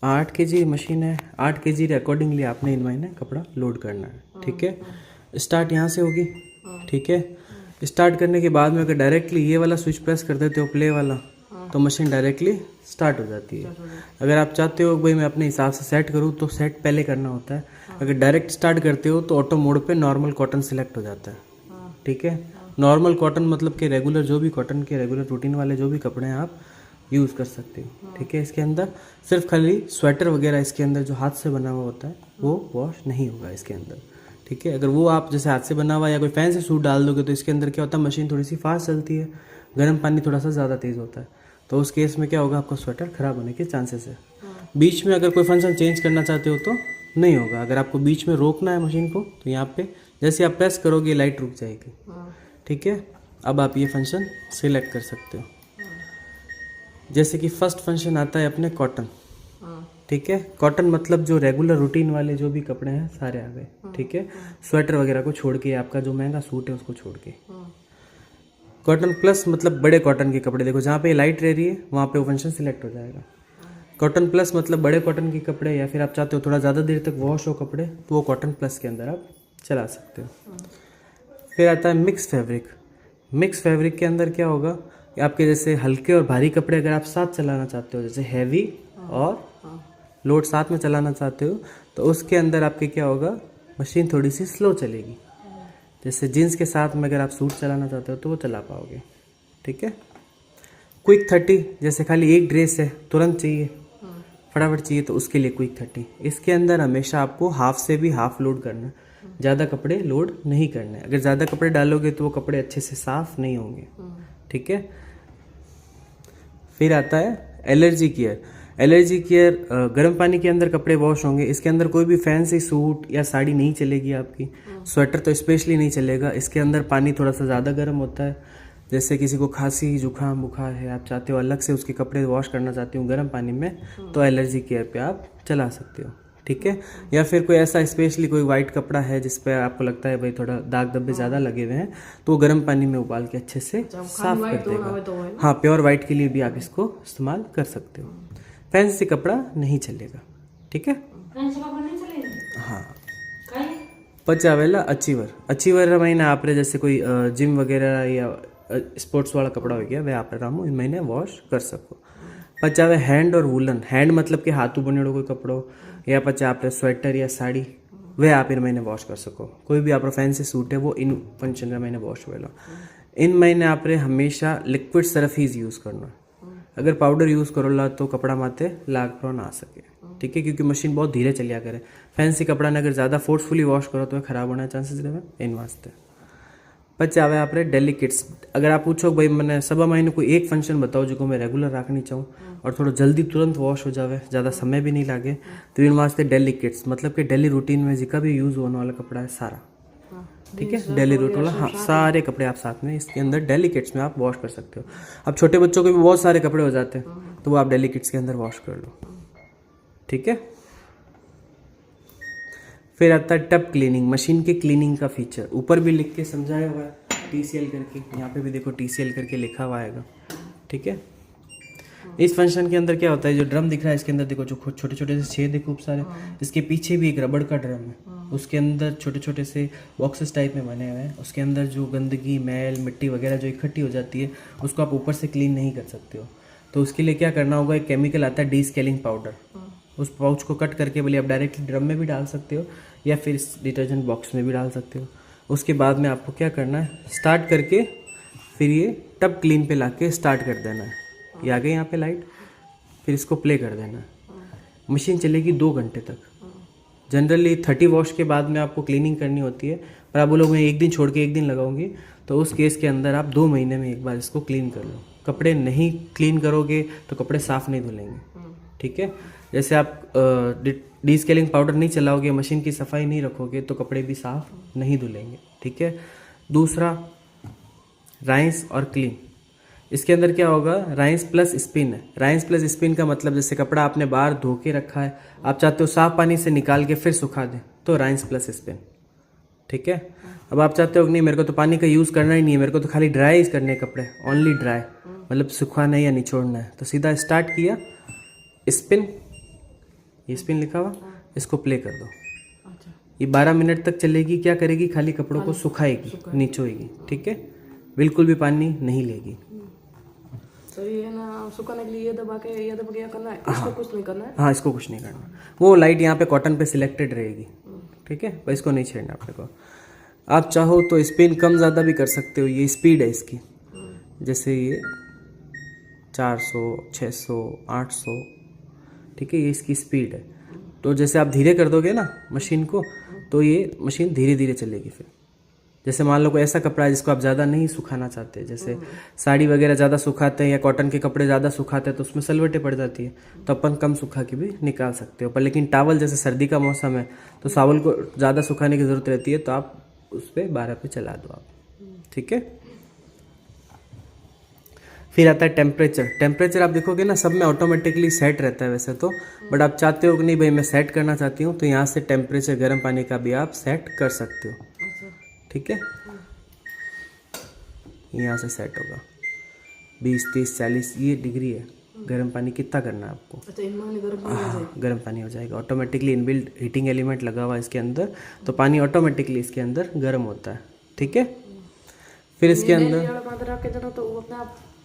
8 kg machine है, 8 kg रे accordingly आपने इनमें कपड़ा लोड करना है। ठीक है, स्टार्ट यहाँ से होगी। ठीक है, स्टार्ट करने के बाद में अगर डायरेक्टली ये वाला स्विच प्रेस कर देते हो प्ले वाला, तो मशीन डायरेक्टली स्टार्ट हो जाती है। अगर आप चाहते हो भाई मैं अपने हिसाब से सेट करूँ तो सेट पहले करना होता है। अगर डायरेक्ट स्टार्ट करते हो तो ऑटो मोड पे नॉर्मल कॉटन सिलेक्ट हो जाता है। ठीक है, नॉर्मल कॉटन मतलब कि रेगुलर जो भी कॉटन के रेगुलर रूटीन वाले जो भी कपड़े हैं आप यूज़ कर सकते हो। ठीक है, इसके अंदर सिर्फ खाली स्वेटर वगैरह इसके अंदर जो हाथ से बना हुआ होता है वो वॉश नहीं होगा इसके अंदर। ठीक है, अगर वो आप जैसे हाथ से बना हुआ या कोई फैंसी सूट डाल दोगे तो इसके अंदर क्या होता है, मशीन थोड़ी सी फास्ट चलती है, गर्म पानी थोड़ा सा ज़्यादा तेज़ होता है, तो उस केस में क्या होगा, आपका स्वेटर ख़राब होने के चांसेस है। बीच में अगर कोई फंक्शन चेंज करना चाहते हो तो नहीं होगा। अगर आपको बीच में रोकना है मशीन को तो यहाँ पे जैसे आप प्रेस करोगे लाइट रुक जाएगी। ठीक है, अब आप ये फंक्शन सिलेक्ट कर सकते हो। जैसे कि फर्स्ट फंक्शन आता है अपने कॉटन। ठीक है, कॉटन मतलब जो रेगुलर रूटीन वाले जो भी कपड़े हैं सारे आ गए। ठीक है, स्वेटर वगैरह को छोड़ के, आपका जो महंगा सूट है उसको छोड़ के। कॉटन प्लस मतलब बड़े कॉटन के कपड़े, देखो जहाँ पे लाइट रह रही है वहाँ पे वो फंक्शन सिलेक्ट हो जाएगा। कॉटन प्लस मतलब बड़े कॉटन के कपड़े, या फिर आप चाहते हो थोड़ा ज़्यादा देर तक वॉश हो कपड़े तो वो कॉटन प्लस के अंदर आप चला सकते हो। फिर आता है मिक्स फैब्रिक। मिक्स फैब्रिक के अंदर क्या होगा, आपके जैसे हल्के और भारी कपड़े अगर आप साथ चलाना चाहते हो, जैसे हैवी और लोड साथ में चलाना चाहते हो, तो उसके अंदर आपके क्या होगा, मशीन थोड़ी सी स्लो चलेगी। जैसे जीन्स के साथ में अगर आप सूट चलाना चाहते हो तो वो चला पाओगे। ठीक है, क्विक 30 जैसे खाली एक ड्रेस है, तुरंत चाहिए, फटाफट चाहिए, तो उसके लिए क्विक 30। इसके अंदर हमेशा आपको हाफ से भी हाफ लोड करना है, ज़्यादा कपड़े लोड नहीं करने। अगर ज़्यादा कपड़े डालोगे तो वो कपड़े अच्छे से साफ नहीं होंगे। ठीक है, फिर आता है एलर्जी केयर। एलर्जी केयर गर्म पानी के अंदर कपड़े वॉश होंगे। इसके अंदर कोई भी फैंसी सूट या साड़ी नहीं चलेगी आपकी, स्वेटर तो स्पेशली नहीं चलेगा। इसके अंदर पानी थोड़ा सा ज़्यादा गर्म होता है। जैसे किसी को खांसी जुकाम बुखार है, आप चाहते हो अलग से उसके कपड़े वॉश करना चाहते हो गर्म पानी में, तो एलर्जी केयर पे आप चला सकते हो। ठीक है, या फिर कोई ऐसा स्पेशली कोई वाइट कपड़ा है जिस पे आपको लगता है भाई थोड़ा दाग धब्बे ज़्यादा लगे हुए हैं, तो वो गर्म पानी में उबाल के अच्छे से साफ कर देगा। हाँ, प्योर वाइट के लिए भी आप इसको इस्तेमाल कर सकते हो। फैंसी कपड़ा नहीं चलेगा। ठीक है, हाँ। पचावेला अचीवर। अचीवर महीने आप रे जैसे कोई जिम वगैरह या स्पोर्ट्स वाला कपड़ा हो गया, वह आप रामो इन महीने वॉश कर सको। पचावे हैंड और वुलन। हैंड मतलब कि हाथों बनेड़ो कोई कपड़ो, या पचा आप स्वेटर या साड़ी, वह आप इन महीने वॉश कर सको। कोई भी आप फैंसी सूट है वो इन फंक्शन में महीने वॉश होगा। इन महीने आप हमेशा लिक्विड सर्फ ही यूज़ करना। अगर पाउडर यूज़ करो ला तो कपड़ा माते लाग प्रो ना आ सके। ठीक है, क्योंकि मशीन बहुत धीरे चलिया करे। फैंसी कपड़ा ने अगर ज़्यादा फोर्सफुली वॉश करो तो खराब होने चांसेस रहे इन वास्ते। પછી આવે આપણે डेलिकेट्स। अगर आप पूछो भाई मैंने सवा महीने कोई एक फंक्शन बताओ जो मैं रेगुलर रखनी चाहूँ और थोड़ा जल्दी तुरंत वॉश हो जाए, ज़्यादा समय भी नहीं लागे, तो इन वास्ते डेलिकेट्स मतलब कि डेली रूटीन में जिका भी यूज़ होने वाला कपड़ा है सारा। ठीक है, डेली रूटीन वाला, हाँ, सारे कपड़े आप साथ में इसके अंदर डेलिकेट्स में आप वॉश कर सकते हो। अब छोटे बच्चों के भी बहुत सारे कपड़े हो जाते हैं तो वो आप डेलिकेट्स के अंदर वॉश कर लो। ठीक है, फिर आता है टब क्लीनिंग। मशीन के क्लीनिंग का फीचर ऊपर भी लिख के समझाया हुआ है, TCL करके, यहाँ पे भी देखो TCL करके लिखा हुआ आएगा। ठीक है, इस फंक्शन के अंदर क्या होता है, जो ड्रम दिख रहा है इसके अंदर देखो जो छोटे छोटे से छेद है खूब सारे, इसके पीछे भी एक रबड़ का ड्रम है, उसके अंदर छोटे छोटे से बॉक्सेस टाइप में बने हुए हैं। उसके अंदर जो गंदगी मैल मिट्टी वगैरह जो इकट्ठी हो जाती है उसको आप ऊपर से क्लीन नहीं कर सकते हो, तो उसके लिए क्या करना होगा, एक केमिकल आता है डीस्केलिंग पाउडर। उस पाउच को कट करके बोलिए आप डायरेक्टली ड्रम में भी डाल सकते हो या फिर इस डिटर्जेंट बॉक्स में भी डाल सकते हो। उसके बाद में आपको क्या करना है, स्टार्ट करके फिर ये टब क्लीन पे लाके स्टार्ट कर देना है। ये आ गई यहाँ पे लाइट, फिर इसको प्ले कर देना है। मशीन चलेगी 2 घंटे तक। जनरली 30 वॉश के बाद में आपको क्लीनिंग करनी होती है, पर आप बोलोगे एक दिन छोड़ के एक दिन लगाऊंगी, तो उस केस के अंदर आप 2 महीने में एक बार इसको क्लीन कर लो। कपड़े नहीं क्लीन करोगे तो कपड़े साफ़ नहीं धुलेंगे। ठीक है, जैसे आप डीस्केलिंग पाउडर नहीं चलाओगे, मशीन की सफाई नहीं रखोगे तो कपड़े भी साफ़ नहीं धुलेंगे। ठीक है, दूसरा राइंस और क्लीन। इसके अंदर क्या होगा, राइंस प्लस स्पिन है। राइंस प्लस स्पिन का मतलब जैसे कपड़ा आपने बाहर धो के रखा है, आप चाहते हो साफ पानी से निकाल के फिर सुखा दें, तो राइंस प्लस स्पिन। ठीक है, अब आप चाहते हो कि नहीं मेरे को तो पानी का यूज़ करना ही नहीं है, मेरे को तो खाली ड्राई करने कपड़े, ओनली ड्राई, मतलब सुखाना है या निचोड़ना है, तो सीधा स्टार्ट किया, स्पिन, ये स्पिन लिखा हुआ, इसको प्ले कर दो। अच्छा। ये 12 मिनट तक चलेगी। क्या करेगी, खाली कपड़ों को सुखाएगी, निचोएगी। ठीक है, बिल्कुल भी पानी नहीं लेगी। तो ये ना सुखाने के लिए ये दबा के क्या करना है, इसको कुछ नहीं करना है। हाँ, इसको कुछ नहीं करना। वो लाइट यहाँ पे कॉटन पे सिलेक्टेड रहेगी। ठीक है, पर इसको नहीं छेड़ना अपने को। आप चाहो तो स्पिन कम ज़्यादा भी कर सकते हो। ये स्पीड है इसकी, जैसे ये 400, 600, 800। ठीक है, ये इसकी स्पीड है। तो जैसे आप धीरे कर दोगे ना मशीन को, तो ये मशीन धीरे धीरे चलेगी। फिर जैसे मान लो कोई ऐसा कपड़ा है जिसको आप ज़्यादा नहीं सुखाना चाहते, जैसे साड़ी वगैरह ज़्यादा सुखाते हैं या कॉटन के कपड़े ज़्यादा सुखाते हैं, तो उसमें सलवटें पड़ जाती है, तो अपन कम सुखा के भी निकाल सकते हो। पर लेकिन टावल, जैसे सर्दी का मौसम है तो सावल को ज़्यादा सुखाने की ज़रूरत रहती है, तो आप उस पर 12 पे चला दो आप। ठीक है, फिर आता है टेम्परेचर। टेम्परेचर आप देखोगे ना, सब में ऑटोमेटिकली सेट रहता है वैसे तो, बट आप चाहते हो कि नहीं भाई मैं सेट करना चाहती हूँ, तो यहाँ से टेम्परेचर गर्म पानी का भी आप सेट कर सकते हो। ठीक है, यहाँ से सेट होगा 20, 30, 40 ये डिग्री है। गर्म पानी कितना करना है आपको? अच्छा, गर्म पानी हो जाएगा ऑटोमेटिकली। इनबिल्ट हीटिंग एलिमेंट लगा हुआ है इसके अंदर, तो पानी ऑटोमेटिकली इसके अंदर गर्म होता है। ठीक है, फिर इसके अंदर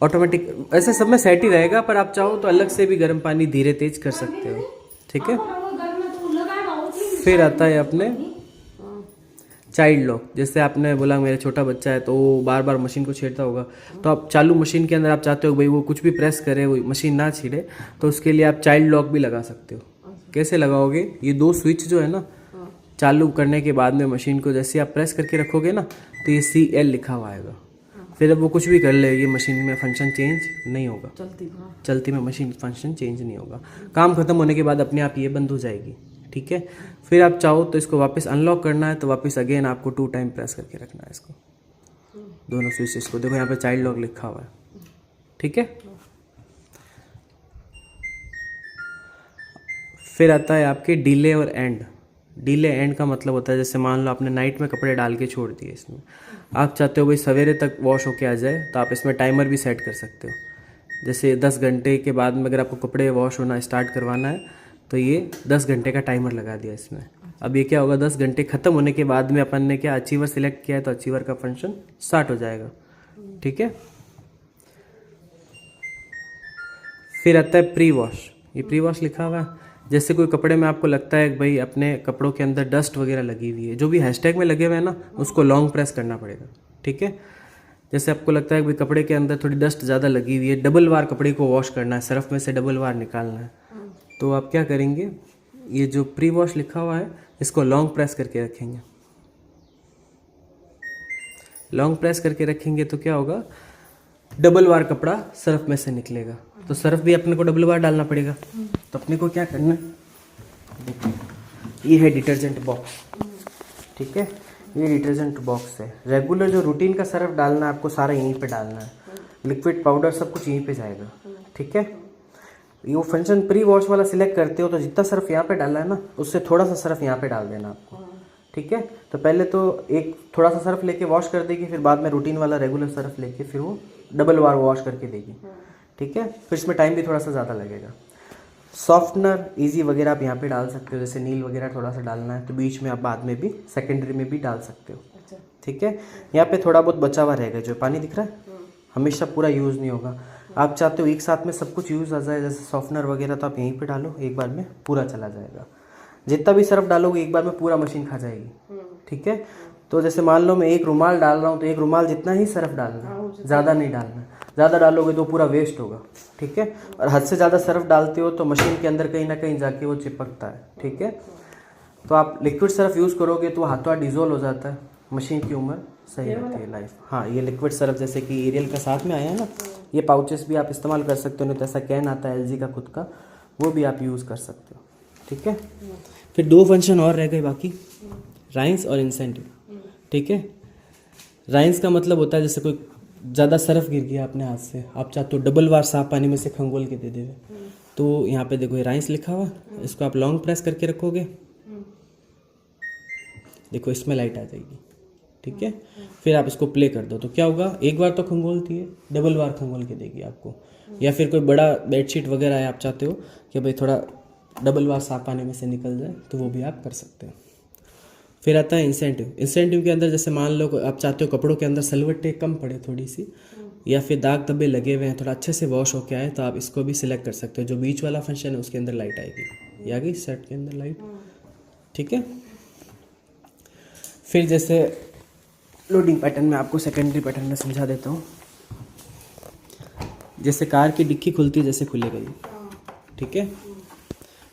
ऑटोमेटिक ऐसे सब में सेट ही रहेगा, पर आप चाहो तो अलग से भी गर्म पानी धीरे तेज कर सकते हो। ठीक है, फिर आता है अपने चाइल्ड लॉक। जैसे आपने बोला मेरा छोटा बच्चा है तो वो बार बार मशीन को छेड़ता होगा, तो आप चालू मशीन के अंदर आप चाहते हो भाई वो कुछ भी प्रेस करे, वो मशीन ना छेड़े, तो उसके लिए आप चाइल्ड लॉक भी लगा सकते हो। कैसे लगाओगे, ये 2 स्विच जो है ना, चालू करने के बाद में मशीन को जैसे आप प्रेस करके रखोगे ना, तो ये CL लिखा हुआ आएगा। फिर अब वो कुछ भी कर ले, ये मशीन में फंक्शन चेंज नहीं होगा। चलती में मशीन फंक्शन चेंज नहीं होगा। काम खत्म होने के बाद अपने आप ये बंद हो जाएगी। ठीक है, फिर आप चाहो तो इसको वापस अनलॉक करना है, तो वापस अगेन आपको 2 टाइम प्रेस करके रखना है इसको, दोनों स्विचेस को। देखो यहाँ पे चाइल्ड लॉक लिखा हुआ है। ठीक है, फिर आता है आपके डिले और एंड। डिले एंड का मतलब होता है, जैसे मान लो आपने नाइट में कपड़े डाल के छोड़ दिए इसमें, आप चाहते हो भाई सवेरे तक वॉश होके आ जाए, तो आप इसमें टाइमर भी सेट कर सकते हो। जैसे 10 घंटे के बाद में अगर आपको कपड़े वॉश होना स्टार्ट करवाना है, तो ये 10 घंटे का टाइमर लगा दिया इसमें। अब ये क्या होगा, 10 घंटे खत्म होने के बाद में अपन ने क्या अचीवर सिलेक्ट किया है, तो अचीवर का फंक्शन स्टार्ट हो जाएगा। ठीक है, फिर आता है प्री वॉश। ये प्री वॉश लिखा हुआ है, जैसे कोई कपड़े में आपको लगता है कि भाई अपने कपड़ों के अंदर डस्ट वगैरह लगी हुई है, जो भी हैशटैग में लगे हुए हैं ना, उसको लॉन्ग प्रेस करना पड़ेगा। ठीक है, जैसे आपको लगता है कि भाई कपड़े के अंदर थोड़ी डस्ट ज़्यादा लगी हुई है, डबल बार कपड़े को वॉश करना है, सर्फ में से डबल बार निकालना है, तो आप क्या करेंगे, ये जो प्री वॉश लिखा हुआ है इसको लॉन्ग प्रेस करके रखेंगे। लॉन्ग प्रेस करके रखेंगे तो क्या होगा, डबल बार कपड़ा सर्फ में से निकलेगा। तो सर्फ भी अपने को डबल बार डालना पड़ेगा, तो अपने को क्या करना है, ये है डिटर्जेंट बॉक्स। ठीक है, ये डिटर्जेंट बॉक्स है। रेगुलर जो रूटीन का सर्फ डालना है आपको सारा यहीं पे डालना है, लिक्विड पाउडर सब कुछ यहीं पे जाएगा। ठीक है, ये फंक्शन प्री वॉश वाला सिलेक्ट करते हो, तो जितना सर्फ यहाँ पे डालना है ना, उससे थोड़ा सा सर्फ यहाँ पे डाल देना आपको। ठीक है, तो पहले तो एक थोड़ा सा सर्फ लेके वॉश कर देगी, फिर बाद में रूटीन वाला रेगुलर सर्फ लेके फिर वो डबल बार वॉश करके देगी। ठीक है, फिर इसमें टाइम भी थोड़ा सा ज़्यादा लगेगा। सॉफ्टनर इजी वगैरह आप यहाँ पे डाल सकते हो, जैसे नील वगैरह थोड़ा सा डालना है तो बीच में आप बाद में भी सेकेंडरी में भी डाल सकते हो। ठीक है, यहाँ पे थोड़ा बहुत बचा हुआ रहेगा, जो पानी दिख रहा है हमेशा पूरा यूज़ नहीं होगा। आप चाहते हो एक साथ में सब कुछ यूज़ आ जाए, जैसे सॉफ्टनर वगैरह, तो आप यहीं पे डालो, एक बार में पूरा चला जाएगा। जितना भी सर्फ डालोगे एक बार में पूरा मशीन खा जाएगी। ठीक है, तो जैसे मान लो मैं एक रुमाल डाल रहा हूँ, तो एक रुमाल जितना ही सर्फ डालना, ज़्यादा नहीं डालना। ज़्यादा डालोगे तो पूरा वेस्ट होगा। ठीक है, और हद से ज़्यादा सर्फ डालते हो तो मशीन के अंदर कहीं ना कहीं जाके वो चिपकता है। ठीक है, तो आप लिक्विड सर्फ यूज़ करोगे तो हाथों हाथ डिजोल्व हो जाता है, मशीन की उम्र सही रहती है, लाइफ। हाँ, ये लिक्विड सर्फ जैसे कि एरियल का साथ में आया है ना, ये पाउचेस भी आप इस्तेमाल कर सकते हो, नहीं तो ऐसा कैन आता है LG का खुद का, वो भी आप यूज़ कर सकते हो। ठीक है, फिर 2 फंक्शन और रह गए बाकी, राइंस और इंसेंटिव। ठीक है, राइंस का मतलब होता है जैसे कोई ज़्यादा सर्फ गिर गया अपने हाथ से, आप चाहते हो डबल बार साफ पानी में से खंगोल के दे देवे, तो यहाँ पे देखो ये राइंस लिखा हुआ, इसको आप लॉन्ग प्रेस करके रखोगे, देखो इसमें लाइट आ जाएगी। ठीक है, फिर आप इसको प्ले कर दो तो क्या होगा, एक बार तो खंगोलती है, डबल बार खंगोल के देगी आपको। या फिर कोई बड़ा बेडशीट वगैरह है, आप चाहते हो कि भाई थोड़ा डबल बार साफ पानी में से निकल जाए तो वो भी आप कर सकते हैं। फिर आता है इंसेंटिव। इंसेंटिव के अंदर जैसे मान लो आप चाहते हो कपड़ों के अंदर सलवटें कम पड़े थोड़ी सी, या फिर दाग धब्बे लगे हुए हैं, थोड़ा अच्छे से वॉश होके आए, तो आप इसको भी सिलेक्ट कर सकते हो। जो बीच वाला फंक्शन है उसके अंदर लाइट आएगी, ये आ गई शर्ट के अंदर लाइट, ठीक है। फिर जैसे लोडिंग पैटर्न में आपको सेकेंडरी पैटर्न में समझा देता हूँ। जैसे कार की डिक्की खुलती है जैसे खुलेगा ये, ठीक है।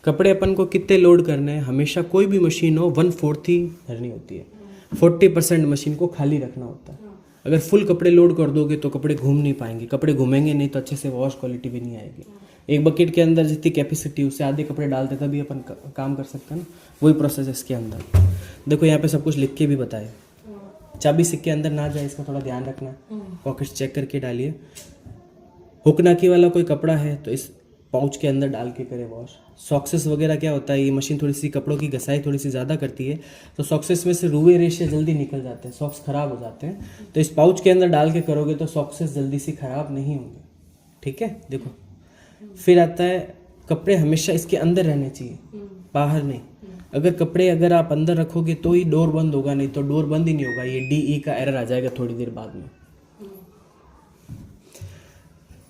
कपड़े अपन को कितने लोड करने हैं, हमेशा कोई भी मशीन हो 1/4 ही भरनी होती है, 40% मशीन को खाली रखना होता है। अगर फुल कपड़े लोड कर दोगे तो कपड़े घूम नहीं पाएंगे, कपड़े घूमेंगे नहीं तो अच्छे से वॉश क्वालिटी भी नहीं आएगी। एक बकेट के अंदर जितनी कैपेसिटी उससे आधे कपड़े डालते तभी अपन काम कर सकते हैं ना, वही प्रोसेस है इसके अंदर। देखो यहाँ पे सब कुछ लिख के भी बताए, चाबी सिक्के अंदर ना जाए इसका थोड़ा ध्यान रखना, पॉकेट्स चेक करके डालिए। हुक नाकी वाला कोई कपड़ा है तो इस पाउच के अंदर डाल के करें वॉश। सॉक्सेस वगैरह क्या होता है, ये मशीन थोड़ी सी कपड़ों की घसाई थोड़ी सी ज़्यादा करती है, तो सॉक्सेस में से रुए रेशे जल्दी निकल जाते हैं, सॉक्स ख़राब हो जाते हैं। तो इस पाउच के अंदर डाल के करोगे तो सॉक्सेस जल्दी से ख़राब नहीं होंगे, ठीक है। देखो फिर आता है कपड़े हमेशा इसके अंदर रहने चाहिए, बाहर नहीं। अगर आप अंदर रखोगे तो ही डोर बंद होगा, नहीं तो डोर बंद ही नहीं होगा। ये DE का एरर आ जाएगा थोड़ी देर बाद में।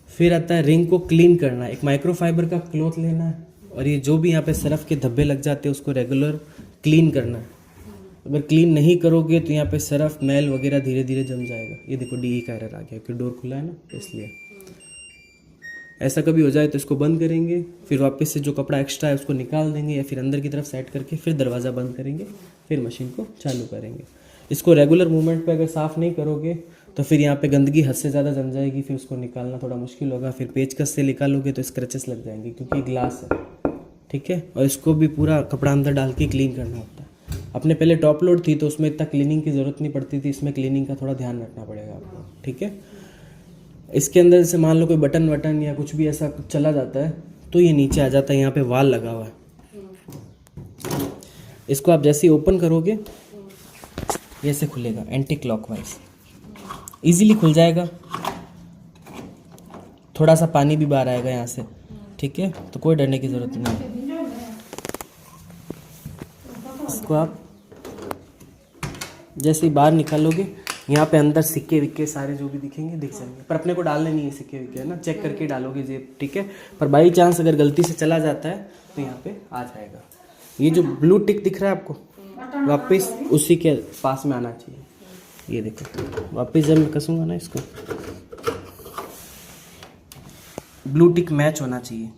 फिर आता है रिंग को क्लीन करना। एक माइक्रोफाइबर का क्लॉथ लेना है और ये जो भी यहाँ पे सरफ के धब्बे लग जाते हैं उसको रेगुलर क्लीन करना है। अगर क्लीन नहीं करोगे तो यहाँ पे सरफ मैल वगैरह धीरे धीरे जम जाएगा। ये देखो DE का एरर आ गया क्योंकि डोर खुला है ना, इसलिए ऐसा कभी हो जाए तो इसको बंद करेंगे, फिर वापस से जो कपड़ा एक्स्ट्रा है उसको निकाल देंगे या फिर अंदर की तरफ सेट करके फिर दरवाज़ा बंद करेंगे, फिर मशीन को चालू करेंगे। इसको रेगुलर मूवमेंट पे अगर साफ़ नहीं करोगे तो फिर यहाँ पे गंदगी हद से ज़्यादा जम जाएगी, फिर उसको निकालना थोड़ा मुश्किल होगा। फिर पेचकस से निकालोगे तो स्क्रैचेस लग जाएंगे क्योंकि ग्लास है, ठीक है। और इसको भी पूरा कपड़ा अंदर डाल के क्लीन करना होता है। अपने पहले टॉप लोड थी तो उसमें इतना क्लीनिंग की ज़रूरत नहीं पड़ती थी, इसमें क्लीनिंग का थोड़ा ध्यान रखना पड़ेगा आपको, ठीक है। इसके अंदर जैसे मान लो कोई बटन वटन या कुछ भी ऐसा चला जाता है तो ये नीचे आ जाता है, यहाँ पे वाल लगा हुआ है। इसको आप जैसे ही ओपन करोगे ये ऐसे खुलेगा एंटी क्लॉकवाइज, इजीली खुल जाएगा। थोड़ा सा पानी भी बाहर आएगा यहाँ से, ठीक है, तो कोई डरने की ज़रूरत नहीं है। इसको आप जैसे ही बाहर निकालोगे यहाँ पे अंदर सिक्के विक्के सारे जो भी दिखेंगे दिख जाएंगे, पर अपने को डालने नहीं है सिक्के विक्के, है ना, चेक करके डालोगे जेब, ठीक है। पर बाई चांस अगर गलती से चला जाता है तो यहाँ पे आ जाएगा। ये जो ब्लू टिक दिख रहा है आपको वापस उसी के पास में आना चाहिए। ये देखो वापस जब मैं कसूँगा ना इसको, ब्लू टिक मैच होना चाहिए,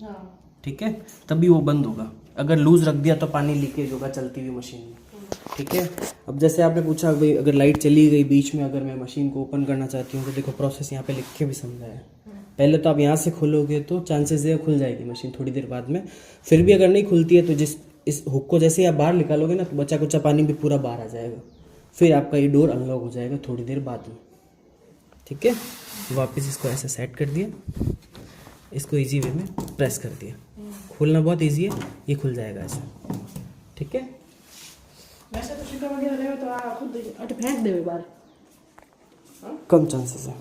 ठीक है, तभी वो बंद होगा। अगर लूज रख दिया तो पानी लीकेज होगा चलती हुई मशीन में, ठीक है। अब जैसे आपने पूछा भाई अगर लाइट चली गई बीच में, अगर मैं मशीन को ओपन करना चाहती हूँ तो देखो प्रोसेस यहाँ पे लिख के भी समझा है। पहले तो आप यहाँ से खोलोगे तो चांसेस है खुल जाएगी मशीन थोड़ी देर बाद में। फिर भी अगर नहीं खुलती है तो इस हुक को जैसे ही आप बाहर निकालोगे ना तो बचा कुचा पानी भी पूरा बाहर आ जाएगा, फिर आपका ये डोर अनलॉक हो जाएगा थोड़ी देर बाद में, ठीक है। वापस इसको ऐसे सेट कर दिया, इसको इजी वे में प्रेस कर दिया, खोलना बहुत इजी है, ये खुल जाएगा ऐसे, ठीक है। वैसे तो सिक्का वगैरह रहेगा तो खुद फेंक देवे बाहर, कम चांसेस है।